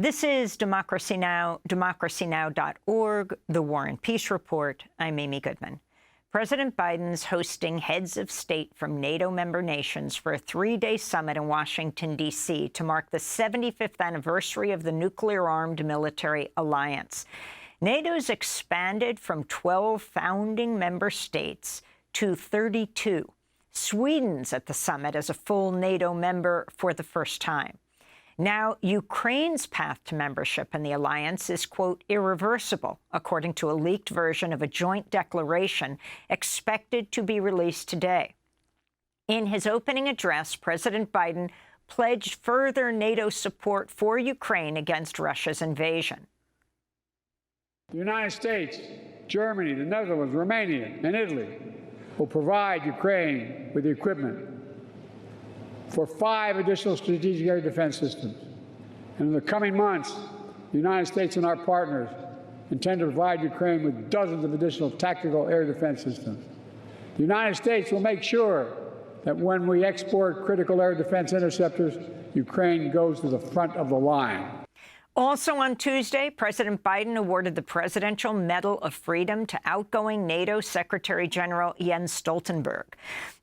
This is Democracy Now!, democracynow.org, The War and Peace Report. I'm Amy Goodman. President Biden's hosting heads of state from NATO member nations for a three-day summit in Washington, D.C. to mark the 75th anniversary of the nuclear-armed military alliance. NATO's expanded from 12 founding member states to 32. Sweden's at the summit as a full NATO member for the first time. Now, Ukraine's path to membership in the alliance is, quote, irreversible, according to a leaked version of a joint declaration expected to be released today. In his opening address, President Biden pledged further NATO support for Ukraine against Russia's invasion. The United States, Germany, the Netherlands, Romania, and Italy will provide Ukraine with the equipment for 5 additional strategic air defense systems. And in the coming months, the United States and our partners intend to provide Ukraine with dozens of additional tactical air defense systems. The United States will make sure that when we export critical air defense interceptors, Ukraine goes to the front of the line. Also on Tuesday, President Biden awarded the Presidential Medal of Freedom to outgoing NATO Secretary General Jens Stoltenberg.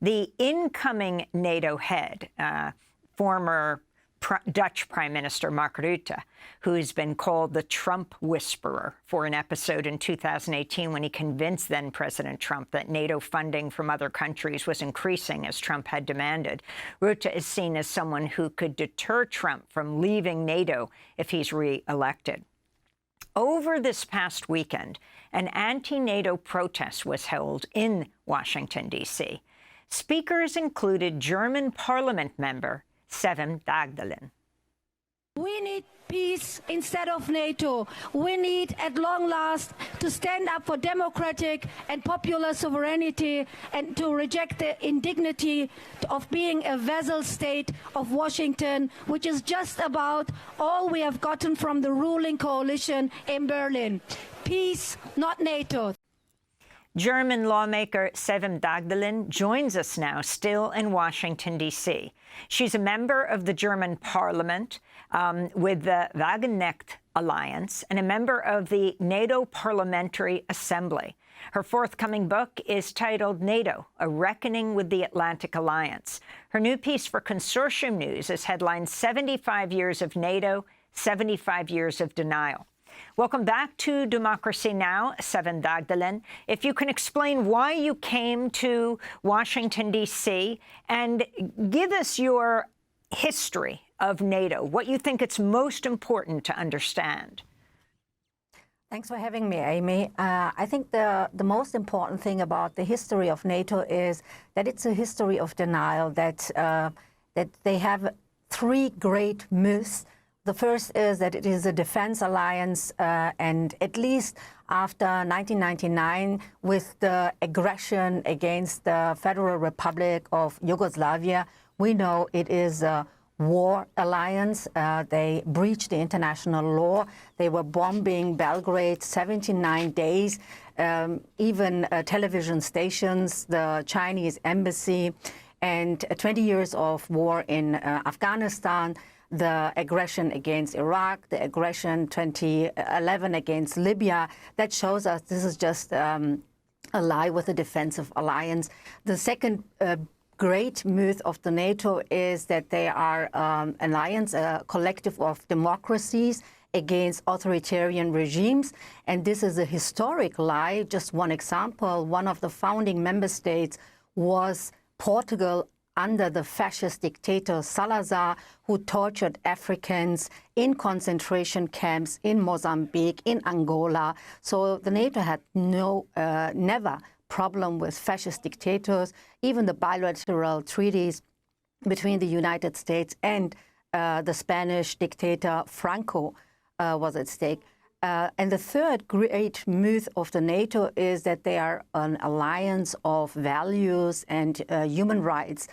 The incoming NATO head, former Dutch Prime Minister Mark Rutte, who's been called the Trump whisperer for an episode in 2018 when he convinced then-President Trump that NATO funding from other countries was increasing as Trump had demanded. Rutte is seen as someone who could deter Trump from leaving NATO if he's re-elected. Over this past weekend, an anti-NATO protest was held in Washington, D.C. Speakers included German parliament member Sevim Dağdelen. We need peace instead of NATO. We need, at long last, to stand up for democratic and popular sovereignty and to reject the indignity of being a vassal state of Washington, which is just about all we have gotten from the ruling coalition in Berlin. Peace, not NATO. German lawmaker Sevim Dağdelen joins us now, still in Washington, D.C. She's a member of the German parliament with the Wagenknecht Alliance and a member of the NATO Parliamentary Assembly. Her forthcoming book is titled NATO, A Reckoning with the Atlantic Alliance. Her new piece for Consortium News is headlined 75 Years of NATO, 75 Years of Denial. Welcome back to Democracy Now!, Sevim Dağdelen. If you can explain why you came to Washington, D.C., and give us your history of NATO, what you think it's most important to understand. Thanks for having me, Amy. I think the most important thing about the history of NATO is that it's a history of denial, that they have 3 great myths. The first is that it is a defense alliance, and at least after 1999, with the aggression against the Federal Republic of Yugoslavia, we know it is a war alliance. They breached the international law. They were bombing Belgrade 79 days, even television stations, the Chinese embassy, and 20 years of war in Afghanistan. The aggression against Iraq, the aggression 2011 against Libya, that shows us this is just a lie with a defensive alliance. The second great myth of the NATO is that they are an alliance, a collective of democracies against authoritarian regimes. And this is a historic lie. Just one example, one of the founding member states was Portugal, under the fascist dictator Salazar, who tortured Africans in concentration camps in Mozambique, in Angola. So the NATO had never problem with fascist dictators. Even the bilateral treaties between the United States and the Spanish dictator Franco was at stake. And the third great myth of the NATO is that they are an alliance of values and human rights.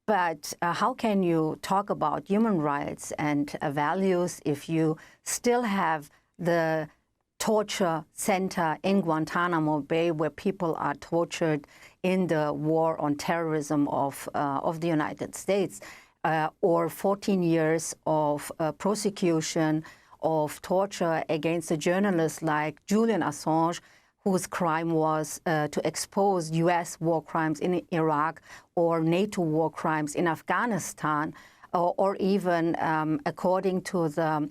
But how can you talk about human rights and values if you still have the torture center in Guantanamo Bay where people are tortured in the war on terrorism of the United States, or 14 years of prosecution of torture against a journalist like Julian Assange, whose crime was to expose U.S. war crimes in Iraq or NATO war crimes in Afghanistan, or even, according to the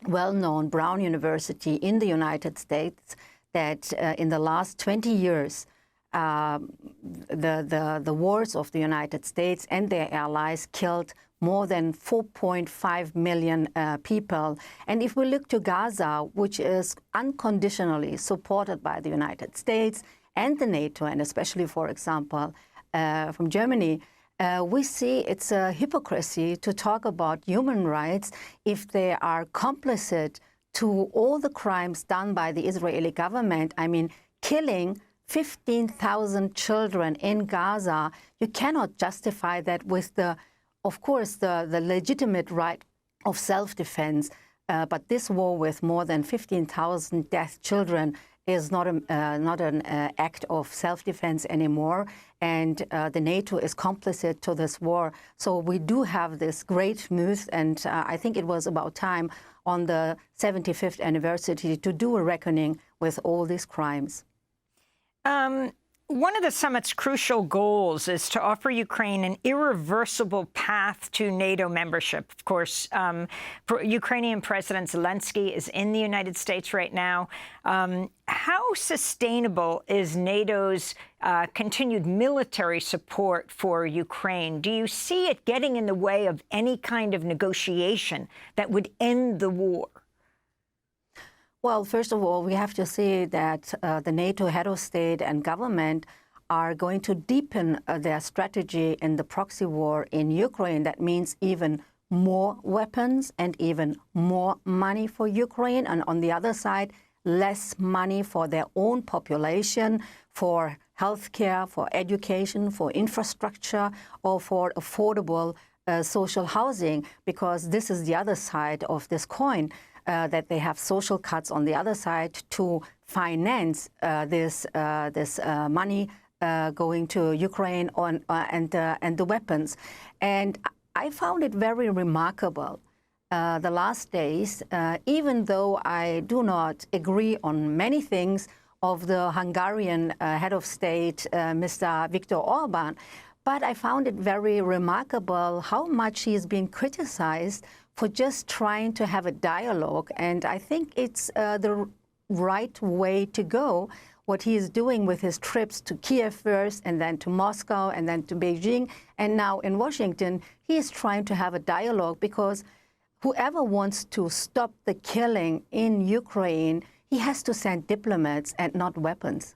well-known Brown University in the United States, that in the last 20 years, the wars of the United States and their allies killed more than 4.5 million people. And if we look to Gaza, which is unconditionally supported by the United States and the NATO, and especially, for example, from Germany, we see it's a hypocrisy to talk about human rights if they are complicit to all the crimes done by the Israeli government. I mean, killing 15,000 children in Gaza. You cannot justify that with of course, the legitimate right of self-defense, but this war with more than 15,000 dead children is not an act of self-defense anymore, and the NATO is complicit to this war. So we do have this great news, and I think it was about time on the 75th anniversary to do a reckoning with all these crimes. One of the summit's crucial goals is to offer Ukraine an irreversible path to NATO membership. Of course, Ukrainian President Zelensky is in the United States right now. How sustainable is NATO's continued military support for Ukraine? Do you see it getting in the way of any kind of negotiation that would end the war? Well, first of all, we have to see that the NATO head of state and government are going to deepen their strategy in the proxy war in Ukraine. That means even more weapons and even more money for Ukraine. And on the other side, less money for their own population, for healthcare, for education, for infrastructure, or for affordable social housing, because this is the other side of this coin. That they have social cuts on the other side to finance this money going to Ukraine and the weapons. And I found it very remarkable the last days, even though I do not agree on many things of the Hungarian head of state, Mr. Viktor Orban, but I found it very remarkable how much he is being criticized for just trying to have a dialogue. And I think it's the right way to go, what he is doing with his trips to Kiev first, and then to Moscow, and then to Beijing, and now in Washington. He is trying to have a dialogue because whoever wants to stop the killing in Ukraine, he has to send diplomats and not weapons.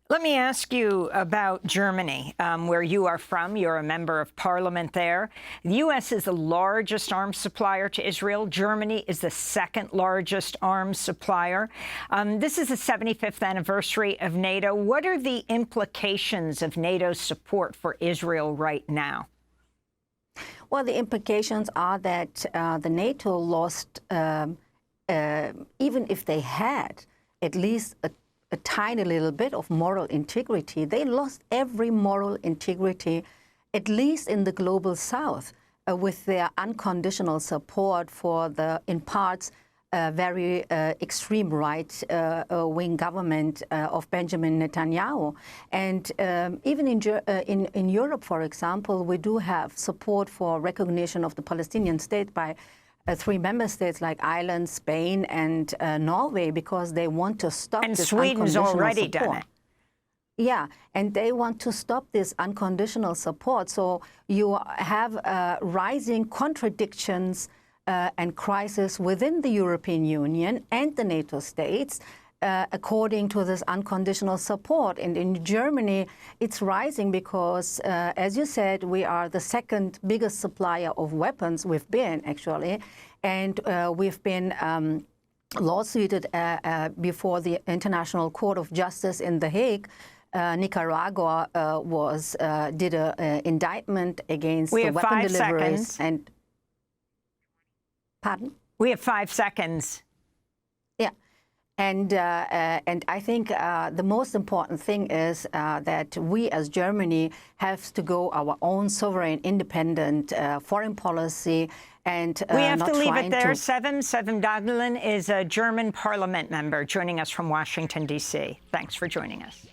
Let me ask you about Germany, where you are from. You're a member of parliament there. The U.S. is the largest arms supplier to Israel. Germany is the second largest arms supplier. This is the 75th anniversary of NATO. What are the implications of NATO's support for Israel right now? Well, the implications are that the NATO lost, even if they had at least a tiny little bit of moral integrity, they lost every moral integrity, at least in the global south, with their unconditional support for the, in parts, very extreme right-wing government of Benjamin Netanyahu. And even in Europe, for example, we do have support for recognition of the Palestinian state by 3 member states like Ireland, Spain, and Norway, because they want to stop this Sweden's already support. done it. Yeah, and they want to stop this unconditional support. So you have rising contradictions and crisis within the European Union and the NATO states, according to this unconditional support. And in Germany, it's rising because, as you said, we are the second biggest supplier of weapons. We've been, actually, and we've been lawsuited before the International Court of Justice in The Hague. Nicaragua did an indictment against the weapon deliverers. And pardon? We have 5 seconds. Yeah. And I think the most important thing is that we as Germany have to go our own sovereign, independent foreign policy, and we have not to leave it there. to... Sevim Dağdelen is a German parliament member joining us from Washington, D.C. Thanks for joining us.